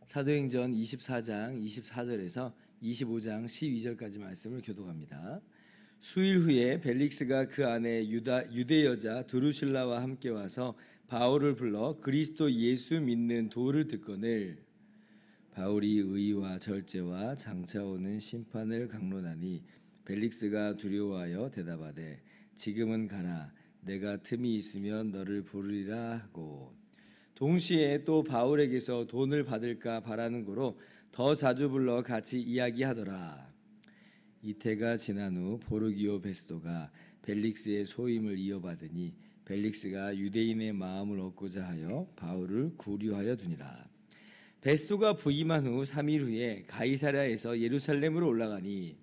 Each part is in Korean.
사도행전 24장 24절에서 25장 12절까지 말씀을 교독합니다. 수일 후에 벨릭스가 그 안에 유대 여자 드루실라와 함께 와서 바울을 불러 그리스도 예수 믿는 도를 듣거늘 바울이 의와 절제와 장차 오는 심판을 강론하니 벨릭스가 두려워하여 대답하되 지금은 가라 내가 틈이 있으면 너를 부르리라 하고 동시에 또 바울에게서 돈을 받을까 바라는 고로 더 자주 불러 같이 이야기하더라. 이태가 지난 후 보르기오 베스도가 벨릭스의 소임을 이어받으니 벨릭스가 유대인의 마음을 얻고자 하여 바울을 구류하여 두니라. 베스도가 부임한 후 3일 후에 가이사랴에서 예루살렘으로 올라가니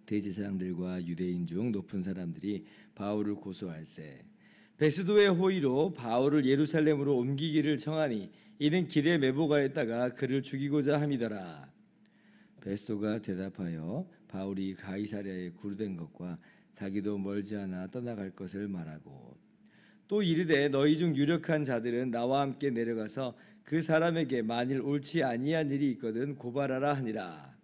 대제사장들과 유대인 중 높은 사람들이 바울을 고소할세 베스도의 호의로 바울을 예루살렘으로 옮기기를 청하니 이는 길에 매복하였다가 그를 죽이고자 함이더라. 베스도가 대답하여 바울이 가이사랴에 구류된 것과 자기도 멀지 않아 떠나갈 것을 말하고 또 이르되 너희 중 유력한 자들은 나와 함께 내려가서 그 사람에게 만일 옳지 아니한 일이 있거든 고발하라 하니라.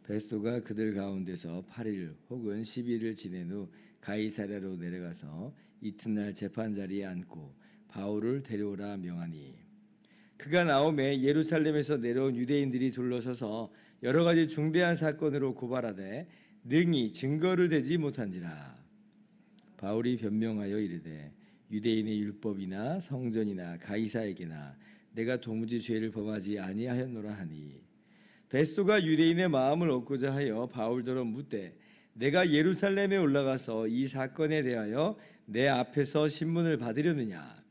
베스도가 그들 가운데서 8일 혹은 10일을 지낸 후 가이사랴로 내려가서 이튿날 재판 자리에 앉고 바울을 데려오라 명하니 그가 나오매 예루살렘에서 내려온 유대인들이 둘러서서 여러 가지 중대한 사건으로 고발하되 능히 증거를 대지 못한지라. 바울이 변명하여 이르되 유대인의 율법이나 성전이나 가이사에게나 내가 도무지 죄를 범하지 아니하였노라 하니 베스도가 유대인의 마음을 얻고자 하여 바울더러 묻되 내가 예루살렘에 올라가서 이 사건에 대하여 내 앞에서 신문을 받으려느냐.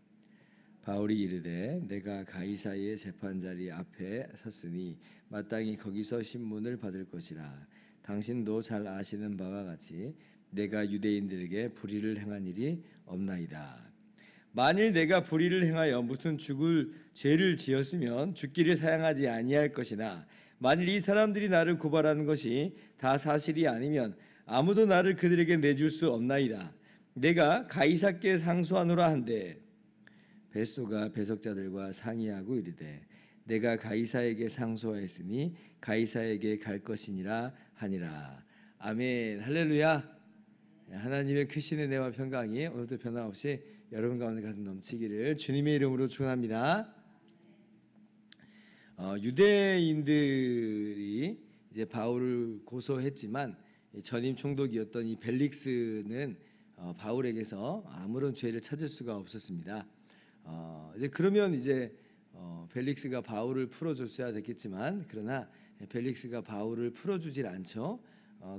바울이 이르되 내가 가이사의 재판자리 앞에 섰으니 마땅히 거기서 신문을 받을 것이라. 당신도 잘 아시는 바와 같이 내가 유대인들에게 불의를 행한 일이 없나이다. 만일 내가 불의를 행하여 무슨 죽을 죄를 지었으면 죽기를 사양하지 아니할 것이나 만일 이 사람들이 나를 고발하는 것이 다 사실이 아니면 아무도 나를 그들에게 내줄 수 없나이다. 내가 가이사께 상소하노라 한데 베스도가 배석자들과 상의하고 이르되 내가 가이사에게 상소하였으니 가이사에게 갈 것이니라 하니라. 아멘. 할렐루야. 하나님의 크신 은혜와 평강이 오늘도 변함없이 여러분 가운데 가득 넘치기를 주님의 이름으로 축원합니다. 유대인들이 이제 바울을 고소했지만 전임 총독이었던 이 벨릭스는 바울에게서 아무런 죄를 찾을 수가 없었습니다. 이제 그러면 이제 벨릭스가 바울을 풀어줬어야 됐겠지만 그러나 벨릭스가 바울을 풀어주질 않죠.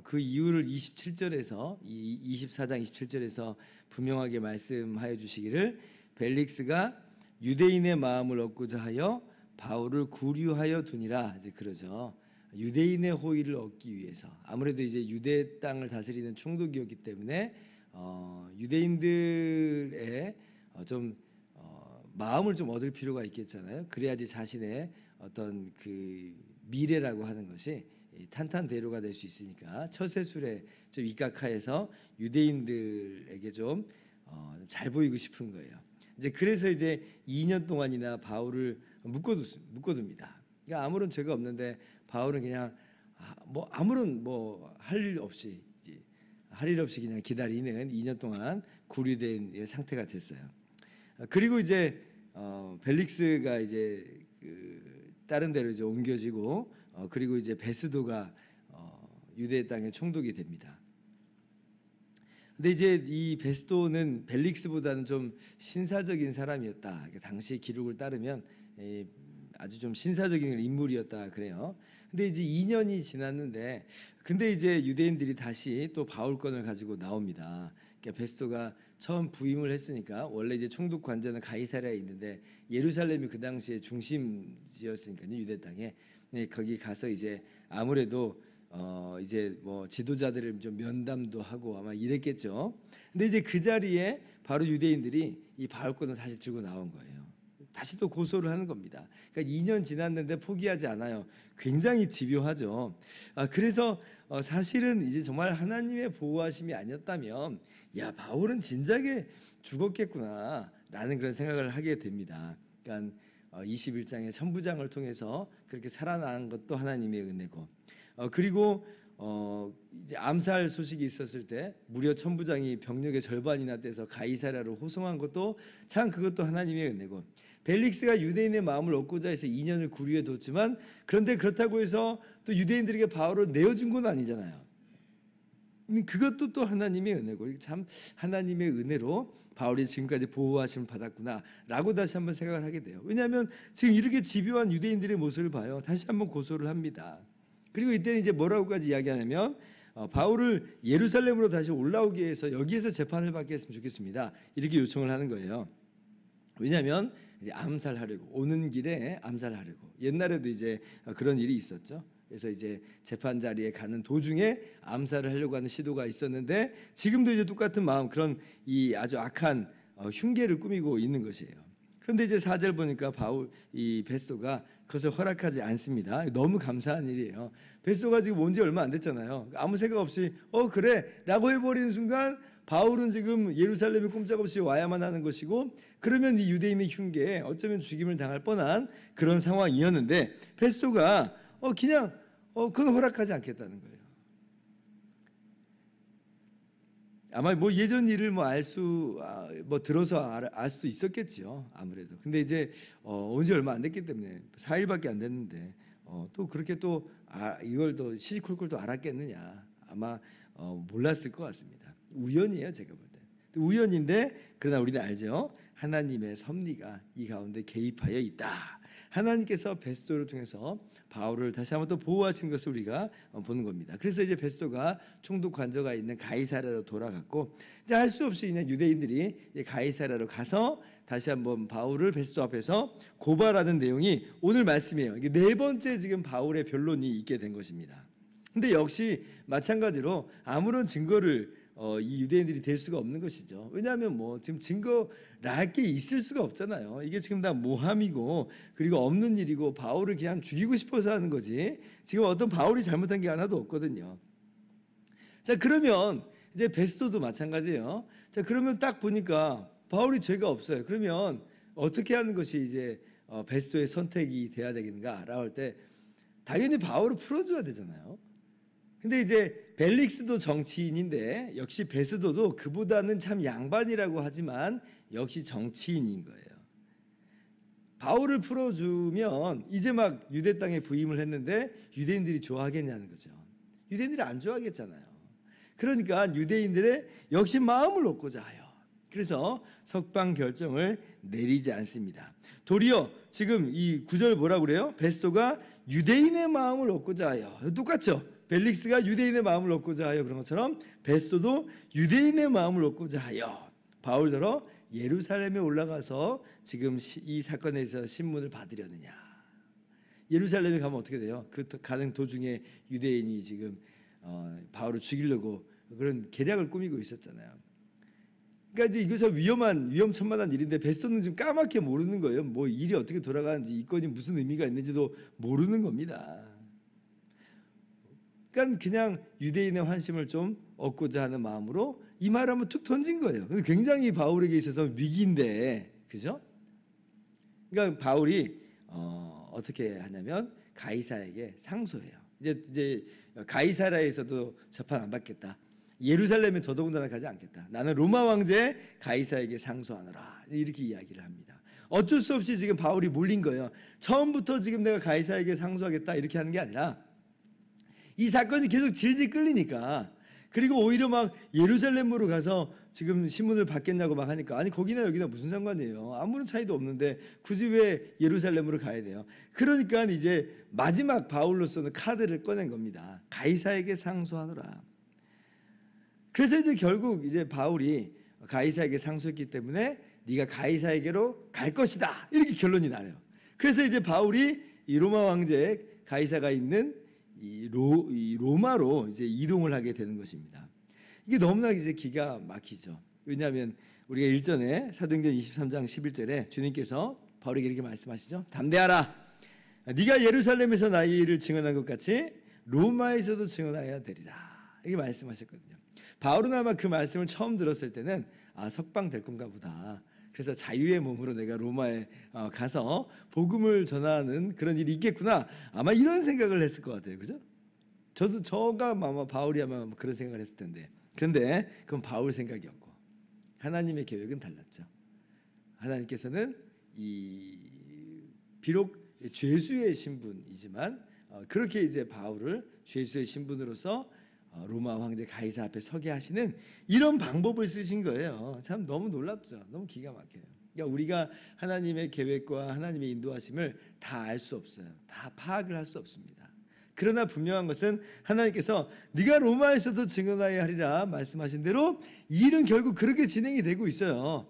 그 이유를 24장 27절에서 분명하게 말씀하여 주시기를 벨릭스가 유대인의 마음을 얻고자 하여 바울을 구류하여 두니라 이제 그러죠. 유대인의 호의를 얻기 위해서 아무래도 이제 유대 땅을 다스리는 총독이었기 때문에 유대인들의 좀 마음을 좀 얻을 필요가 있겠잖아요. 그래야지 자신의 어떤 그 미래라고 하는 것이 탄탄대로가 될 수 있으니까 처세술에 좀 입각하여서 유대인들에게 좀 잘 보이고 싶은 거예요. 이제 그래서 이제 2년 동안이나 바울을 묶어둡니다. 그러니까 아무런 죄가 없는데 바울은 그냥 뭐 아무런 뭐 할 일 없이 그냥 기다리는 2년 동안 구류된 상태가 됐어요. 그리고 이제 벨릭스가 이제 다른 데로 이제 옮겨지고 그리고 이제 베스도가 유대 땅의 총독이 됩니다. 근데 이제 이 베스도는 벨릭스보다는 좀 신사적인 사람이었다. 당시 기록을 따르면 아주 좀 신사적인 인물이었다 그래요. 근데 이제 2년이 지났는데 근데 이제 유대인들이 다시 또 바울 건을 가지고 나옵니다. 그러니까 베스도가 처음 부임을 했으니까 원래 이제 총독 관저는 가이사랴에 있는데 예루살렘이 그 당시에 중심지였으니까요. 유대 땅에. 네, 거기 가서 이제 아무래도 이제 뭐 지도자들을 좀 면담도 하고 아마 이랬겠죠. 근데 이제 그 자리에 바로 유대인들이 이 바울 건을 다시 들고 나온 거예요. 다시 또 고소를 하는 겁니다. 그러니까 2년 지났는데 포기하지 않아요. 굉장히 집요하죠. 그래서 사실은 이제 정말 하나님의 보호하심이 아니었다면 야 바울은 진작에 죽었겠구나라는 그런 생각을 하게 됩니다. 그러니까 21장의 천부장을 통해서 그렇게 살아난 것도 하나님의 은혜고, 그리고 이제 암살 소식이 있었을 때 무려 천부장이 병력의 절반이나 떼서 가이사랴로 호송한 것도 참 그것도 하나님의 은혜고, 벨릭스가 유대인의 마음을 얻고자 해서 2년을 구류해 뒀지만, 그런데 그렇다고 해서 또 유대인들에게 바울을 내어준 건 아니잖아요. 그것도 또 하나님의 은혜고, 참 하나님의 은혜로 바울이 지금까지 보호하심을 받았구나라고 다시 한번 생각을 하게 돼요. 왜냐하면 지금 이렇게 집요한 유대인들의 모습을 봐요. 다시 한번 고소를 합니다. 그리고 이때는 이제 뭐라고까지 이야기하냐면, 바울을 예루살렘으로 다시 올라오게 해서 여기에서 재판을 받게 했으면 좋겠습니다, 이렇게 요청을 하는 거예요. 왜냐하면 이제 암살하려고, 오는 길에 암살하려고. 옛날에도 이제 그런 일이 있었죠. 그래서 이제 재판 자리에 가는 도중에 암살을 하려고 하는 시도가 있었는데, 지금도 이제 똑같은 마음, 그런 이 아주 악한 흉계를 꾸미고 있는 것이에요. 그런데 이제 4절 보니까 이 베스토가 그것을 허락하지 않습니다. 너무 감사한 일이에요. 베스토가 지금 온 지 얼마 안 됐잖아요. 아무 생각 없이 그래 라고 해버리는 순간, 바울은 지금 예루살렘에 꼼짝없이 와야만 하는 것이고, 그러면 이 유대인의 흉계에 어쩌면 죽임을 당할 뻔한 그런 상황이었는데, 베스토가 그냥 그건 허락하지 않겠다는 거예요. 아마 뭐 예전 일을 들어서 알 수도 있었겠죠, 아무래도. 근데 이제 온 지 얼마 안 됐기 때문에 4일밖에 안 됐는데 또 그렇게 또 이걸 또 시시콜콜 알았겠느냐, 아마 몰랐을 것 같습니다. 우연이에요, 제가 볼 때. 우연인데, 그러나 우리는 알죠, 하나님의 섭리가 이 가운데 개입하여 있다. 하나님께서 베스토를 통해서 바울을 다시 한번 또 보호하신 것을 우리가 보는 겁니다. 그래서 이제 베스토가 총독 관저가 있는 가이사랴로 돌아갔고, 이제 할 수 없이 그냥 유대인들이 가이사랴로 가서 다시 한번 바울을 베스토 앞에서 고발하는 내용이 오늘 말씀이에요. 이게 네 번째 지금 바울의 변론이 있게 된 것입니다. 근데 역시 마찬가지로 아무런 증거를 이 유대인들이 댈 수가 없는 것이죠. 왜냐하면 지금 증거랄 게 있을 수가 없잖아요. 이게 지금 다 모함이고, 그리고 없는 일이고, 바울을 그냥 죽이고 싶어서 하는 거지, 지금 어떤 바울이 잘못한 게 하나도 없거든요. 자, 그러면 이제 베스토도 마찬가지예요. 자, 그러면 딱 보니까 바울이 죄가 없어요. 그러면 어떻게 하는 것이 이제 베스토의 선택이 돼야 되겠는가라고 할 때, 당연히 바울을 풀어줘야 되잖아요. 근데 이제 벨릭스도 정치인인데, 역시 베스도도 그보다는 참 양반이라고 하지만 역시 정치인인 거예요. 바울을 풀어주면 이제 막 유대 땅에 부임을 했는데 유대인들이 좋아하겠냐는 거죠. 유대인들이 안 좋아하겠잖아요. 그러니까 유대인들의 역시 마음을 얻고자 하여, 그래서 석방 결정을 내리지 않습니다. 도리어 지금 이 9절 뭐라고 그래요? 베스도가 유대인의 마음을 얻고자 하여, 똑같죠? 벨릭스가 유대인의 마음을 얻고자 하여 그런 것처럼 베스도도 유대인의 마음을 얻고자 하여 바울더러 예루살렘에 올라가서 지금 이 사건에서 신문을 받으려느냐. 예루살렘에 가면 어떻게 돼요? 그 가는 도중에 유대인이 지금 바울을 죽이려고 그런 계략을 꾸미고 있었잖아요. 그러니까 이제 이것은 위험천만한 일인데, 베스도는 지금 까맣게 모르는 거예요. 뭐 일이 어떻게 돌아가는지, 이 건이 무슨 의미가 있는지도 모르는 겁니다. 그러니까 그냥 유대인의 환심을 좀 얻고자 하는 마음으로 이 말을 한번 툭 던진 거예요. 굉장히 바울에게 있어서 위기인데, 그죠? 그러니까 바울이 어떻게 하냐면 가이사에게 상소해요. 이제 가이사라에서도 재판 안 받겠다. 예루살렘에 더더군다나 가지 않겠다. 나는 로마 황제 가이사에게 상소하노라. 이렇게 이야기를 합니다. 어쩔 수 없이 지금 바울이 몰린 거예요. 처음부터 지금 내가 가이사에게 상소하겠다 이렇게 하는 게 아니라, 이 사건이 계속 질질 끌리니까, 그리고 오히려 막 예루살렘으로 가서 지금 신문을 받겠냐고 막 하니까, 아니 거기나 여기나 무슨 상관이에요. 아무런 차이도 없는데 굳이 왜 예루살렘으로 가야 돼요? 그러니까 이제 마지막 바울로서는 카드를 꺼낸 겁니다. 가이사에게 상소하노라. 그래서 이제 결국 이제 바울이 가이사에게 상소했기 때문에 네가 가이사에게로 갈 것이다, 이렇게 결론이 나요. 그래서 이제 바울이 이 로마 황제 가이사가 있는 이 로마로 이제 이동을 하게 되는 것입니다. 이게 너무나 이제 기가 막히죠. 왜냐하면 우리가 일전에 사도행전 23장 11절에 주님께서 바울에게 이렇게 말씀하시죠. 담대하라. 네가 예루살렘에서 나의 일을 증언한 것 같이 로마에서도 증언해야 되리라. 이렇게 말씀하셨거든요. 바울은 아마 그 말씀을 처음 들었을 때는 석방될 건가 보다. 그래서 자유의 몸으로 내가 로마에 가서 복음을 전하는 그런 일이 있겠구나. 아마 이런 생각을 했을 것 같아요. 그죠? 저가 아마 바울이 아마 그런 생각을 했을 텐데. 그런데 그건 바울 생각이었고 하나님의 계획은 달랐죠. 하나님께서는 비록 죄수의 신분이지만 그렇게 이제 바울을 죄수의 신분으로서 로마 황제 가이사 앞에 서게 하시는 이런 방법을 쓰신 거예요. 참 너무 놀랍죠. 너무 기가 막혀요. 그러니까 우리가 하나님의 계획과 하나님의 인도하심을 다 알 수 없어요. 다 파악을 할 수 없습니다. 그러나 분명한 것은 하나님께서 네가 로마에서도 증언하여야 하리라 말씀하신 대로 이 일은 결국 그렇게 진행이 되고 있어요.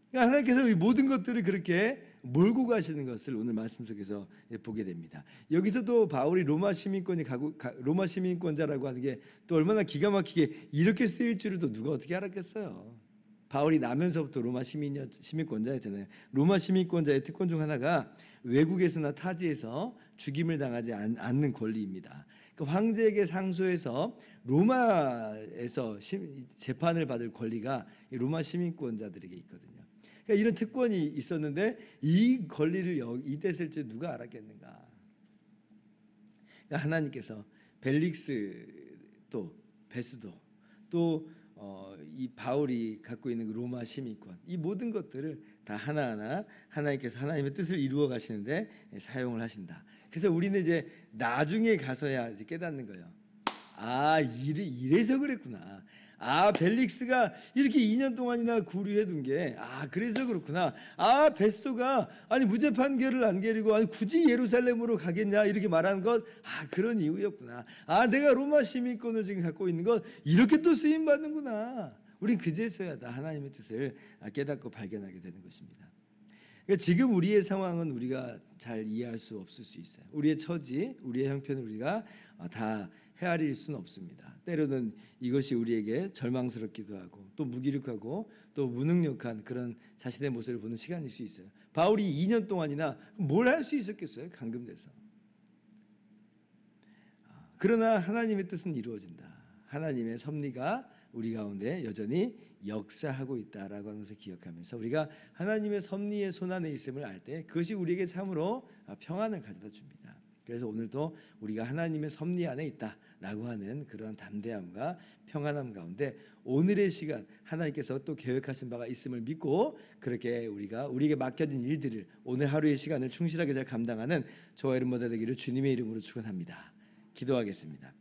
그러니까 하나님께서 이 모든 것들을 그렇게 몰고 가시는 것을 오늘 말씀 속에서 보게 됩니다. 여기서도 바울이 로마 시민권자라고 하는 게 또 얼마나 기가 막히게 이렇게 쓰일 줄을 또 누가 어떻게 알았겠어요. 바울이 나면서부터 로마 시민권자였잖아요. 로마 시민권자의 특권 중 하나가 외국에서나 타지에서 죽임을 당하지 않는 권리입니다. 그러니까 황제에게 상소해서 로마에서 재판을 받을 권리가 로마 시민권자들에게 있거든요. 그러니까 이런 특권이 있었는데 이 권리를 이때 쓸 줄 누가 알았겠는가. 그러니까 하나님께서 벨릭스 또 베스도 또 이 바울이 갖고 있는 그 로마 시민권 이 모든 것들을 다 하나하나 하나님께서 하나님의 뜻을 이루어 가시는데 사용을 하신다. 그래서 우리는 이제 나중에 가서야 이제 깨닫는 거예요. 아, 이래서 그랬구나. 아, 벨릭스가 이렇게 2년 동안이나 구류해둔 게 그래서 그렇구나. 아, 베스토가 아니 무죄 판결을 안 내리고 아니 굳이 예루살렘으로 가겠냐 이렇게 말하는 것 그런 이유였구나. 아, 내가 로마 시민권을 지금 갖고 있는 것 이렇게 또 쓰임 받는구나. 우린 그제서야 다 하나님의 뜻을 깨닫고 발견하게 되는 것입니다. 그러니까 지금 우리의 상황은 우리가 잘 이해할 수 없을 수 있어요. 우리의 처지, 우리의 형편을 우리가 다 헤아릴 수는 없습니다. 때로는 이것이 우리에게 절망스럽기도 하고 또 무기력하고 또 무능력한 그런 자신의 모습을 보는 시간일 수 있어요. 바울이 2년 동안이나 뭘 할 수 있었겠어요? 감금돼서. 그러나 하나님의 뜻은 이루어진다. 하나님의 섭리가 우리 가운데 여전히 역사하고 있다라고 하는 것을 기억하면서 우리가 하나님의 섭리의 손안에 있음을 알 때 그것이 우리에게 참으로 평안을 가져다 줍니다. 그래서 오늘도 우리가 하나님의 섭리 안에 있다라고 하는 그런 담대함과 평안함 가운데 오늘의 시간 하나님께서 또 계획하신 바가 있음을 믿고 그렇게 우리에게 맡겨진 일들을 오늘 하루의 시간을 충실하게 잘 감당하는 저와 여러분 모두 되기를 주님의 이름으로 축원합니다. 기도하겠습니다.